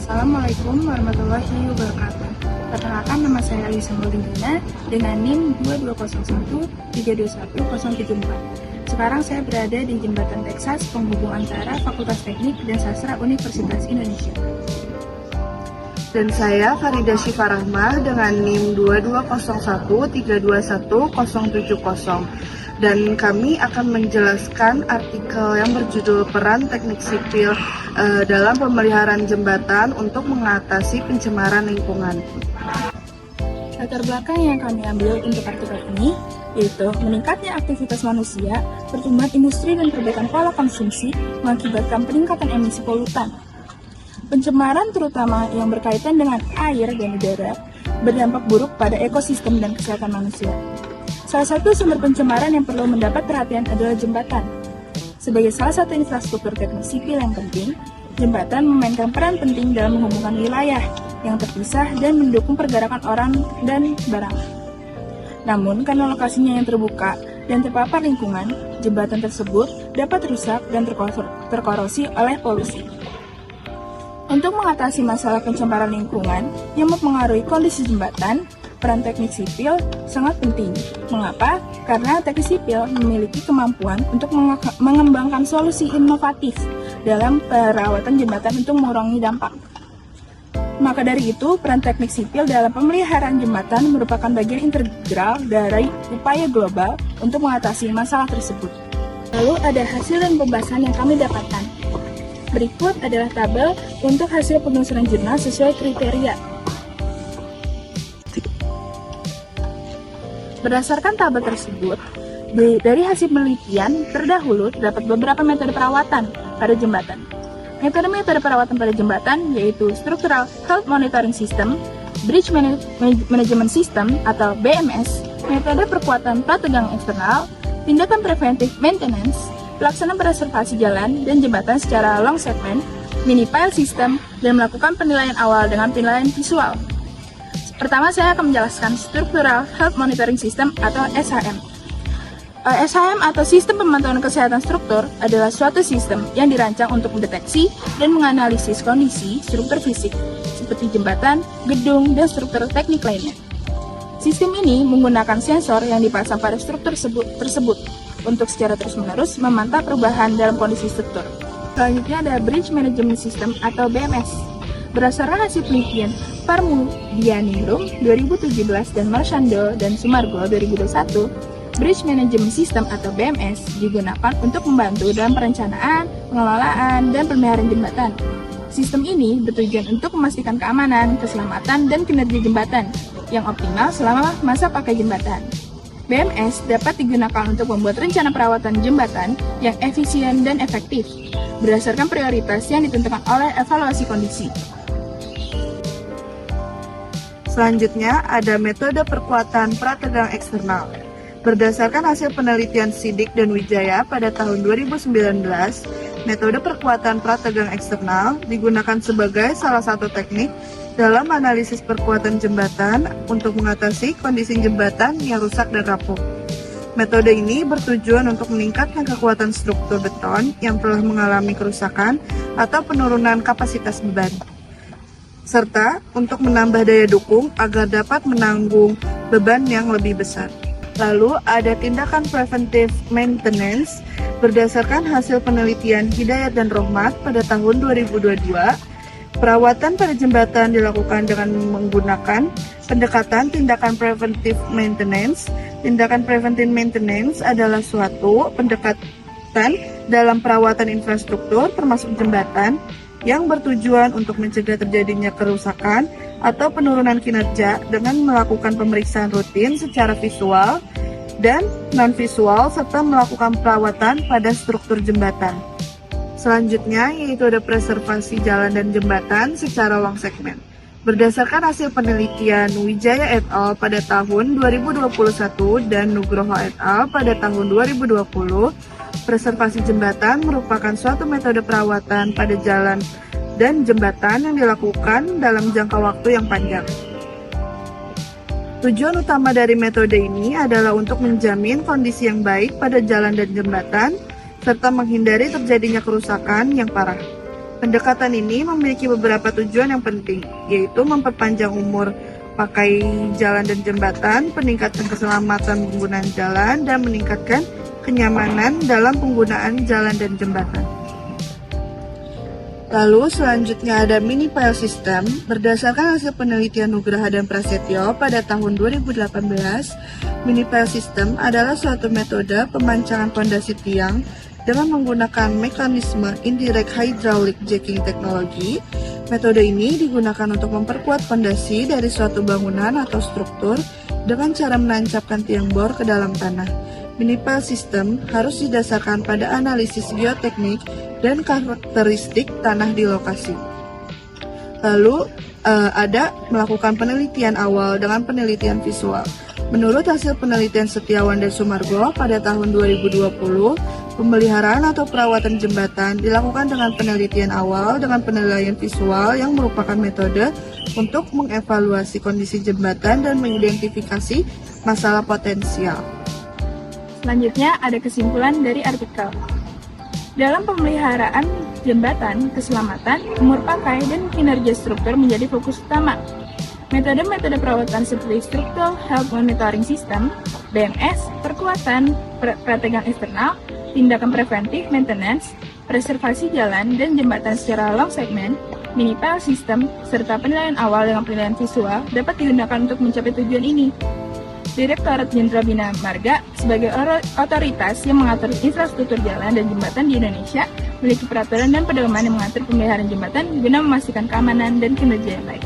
Assalamualaikum warahmatullahi wabarakatuh. Perkenalkan, nama saya Alisa Maulidina dengan NIM 22113210074. Sekarang saya berada di Jembatan Texas, penghubung antara Fakultas Teknik dan Sastra Universitas Indonesia. Dan saya Farida Syifa Rahmah dengan NIM 221321070. Dan kami akan menjelaskan artikel yang berjudul Peran Teknik Sipil dalam Pemeliharaan Jembatan untuk Mengatasi Pencemaran Lingkungan. Latar belakang yang kami ambil untuk artikel ini yaitu meningkatnya aktivitas manusia, pertumbuhan industri dan perbaikan pola konsumsi mengakibatkan peningkatan emisi polutan. Pencemaran terutama yang berkaitan dengan air dan udara berdampak buruk pada ekosistem dan kesehatan manusia. Salah satu sumber pencemaran yang perlu mendapat perhatian adalah jembatan. Sebagai salah satu infrastruktur teknik sipil yang penting, jembatan memainkan peran penting dalam menghubungkan wilayah yang terpisah dan mendukung pergerakan orang dan barang. Namun, karena lokasinya yang terbuka dan terpapar lingkungan, jembatan tersebut dapat rusak dan terkorosi oleh polusi. Untuk mengatasi masalah pencemaran lingkungan yang mempengaruhi kondisi jembatan, peran teknik sipil sangat penting. Mengapa? Karena teknik sipil memiliki kemampuan untuk mengembangkan solusi inovatif dalam perawatan jembatan untuk mengurangi dampak. Maka dari itu, peran teknik sipil dalam pemeliharaan jembatan merupakan bagian integral dari upaya global untuk mengatasi masalah tersebut. Lalu ada hasil dan pembahasan yang kami dapatkan. Berikut adalah tabel untuk hasil penelusuran jurnal sesuai kriteria. Berdasarkan tabel tersebut, dari hasil penelitian terdahulu terdapat beberapa metode perawatan pada jembatan. Metode-metode perawatan pada jembatan yaitu Structural Health Monitoring System, Bridge Management System atau BMS, metode perkuatan prategang eksternal, tindakan preventive maintenance, pelaksanaan preservasi jalan dan jembatan secara long segment, mini pile system, dan melakukan penilaian awal dengan penilaian visual. Pertama, saya akan menjelaskan Structural Health Monitoring System atau SHM. SHM atau Sistem Pemantauan Kesehatan Struktur adalah suatu sistem yang dirancang untuk mendeteksi dan menganalisis kondisi struktur fisik seperti jembatan, gedung, dan struktur teknik lainnya. Sistem ini menggunakan sensor yang dipasang pada struktur tersebut untuk secara terus-menerus memantau perubahan dalam kondisi struktur. Selanjutnya ada Bridge Management System atau BMS. Berdasarkan hasil penelitian Parmudianingrum 2017 dan Marshando dan Sumargo 2021, Bridge Management System atau BMS digunakan untuk membantu dalam perencanaan, pengelolaan, dan pemeliharaan jembatan. Sistem ini bertujuan untuk memastikan keamanan, keselamatan, dan kinerja jembatan yang optimal selama masa pakai jembatan. BMS dapat digunakan untuk membuat rencana perawatan jembatan yang efisien dan efektif, berdasarkan prioritas yang ditentukan oleh evaluasi kondisi. Selanjutnya ada metode perkuatan prategang eksternal. Berdasarkan hasil penelitian Sidik dan Wijaya pada tahun 2019, metode perkuatan prategang eksternal digunakan sebagai salah satu teknik dalam analisis perkuatan jembatan untuk mengatasi kondisi jembatan yang rusak dan rapuh. Metode ini bertujuan untuk meningkatkan kekuatan struktur beton yang telah mengalami kerusakan atau penurunan kapasitas beban, serta untuk menambah daya dukung agar dapat menanggung beban yang lebih besar. Lalu ada tindakan preventive maintenance. Berdasarkan hasil penelitian Hidayat dan Rohmat pada tahun 2022, perawatan pada jembatan dilakukan dengan menggunakan pendekatan tindakan preventive maintenance. Tindakan preventive maintenance adalah suatu pendekatan dalam perawatan infrastruktur termasuk jembatan yang bertujuan untuk mencegah terjadinya kerusakan atau penurunan kinerja dengan melakukan pemeriksaan rutin secara visual dan non-visual serta melakukan perawatan pada struktur jembatan. Selanjutnya yaitu ada preservasi jalan dan jembatan secara long segment. Berdasarkan hasil penelitian Wijaya et al. Pada tahun 2021 dan Nugroho et al. Pada tahun 2020, preservasi jembatan merupakan suatu metode perawatan pada jalan dan jembatan yang dilakukan dalam jangka waktu yang panjang. Tujuan utama dari metode ini adalah untuk menjamin kondisi yang baik pada jalan dan jembatan, serta menghindari terjadinya kerusakan yang parah. Pendekatan ini memiliki beberapa tujuan yang penting, yaitu memperpanjang umur pakai jalan dan jembatan, peningkatan keselamatan penggunaan jalan, dan meningkatkan kenyamanan dalam penggunaan jalan dan jembatan. Lalu selanjutnya ada mini pile system. Berdasarkan hasil penelitian Nugraha dan Prasetyo pada tahun 2018, mini pile system adalah suatu metode pemancangan pondasi tiang dengan menggunakan mekanisme indirect hydraulic jacking teknologi. Metode ini digunakan untuk memperkuat pondasi dari suatu bangunan atau struktur dengan cara menancapkan tiang bor ke dalam tanah. Mini pile system harus didasarkan pada analisis geoteknik dan karakteristik tanah di lokasi. Lalu ada melakukan penelitian awal dengan penelitian visual. Menurut hasil penelitian Setiawan dan Sumargo pada tahun 2020, pemeliharaan atau perawatan jembatan dilakukan dengan penelitian awal dengan penilaian visual yang merupakan metode untuk mengevaluasi kondisi jembatan dan mengidentifikasi masalah potensial. Selanjutnya ada kesimpulan dari artikel. Dalam pemeliharaan jembatan, keselamatan, umur pakai, dan kinerja struktur menjadi fokus utama. Metode-metode perawatan seperti Structural Health Monitoring System, BMS, perkuatan prategang eksternal, tindakan preventif maintenance, preservasi jalan dan jembatan secara long segment, mini pile system, serta penilaian awal dengan penilaian visual dapat digunakan untuk mencapai tujuan ini. Direktorat Jenderal Bina Marga sebagai otoritas yang mengatur infrastruktur jalan dan jembatan di Indonesia memiliki peraturan dan pedoman yang mengatur pemeliharaan jembatan guna memastikan keamanan dan kinerja yang baik.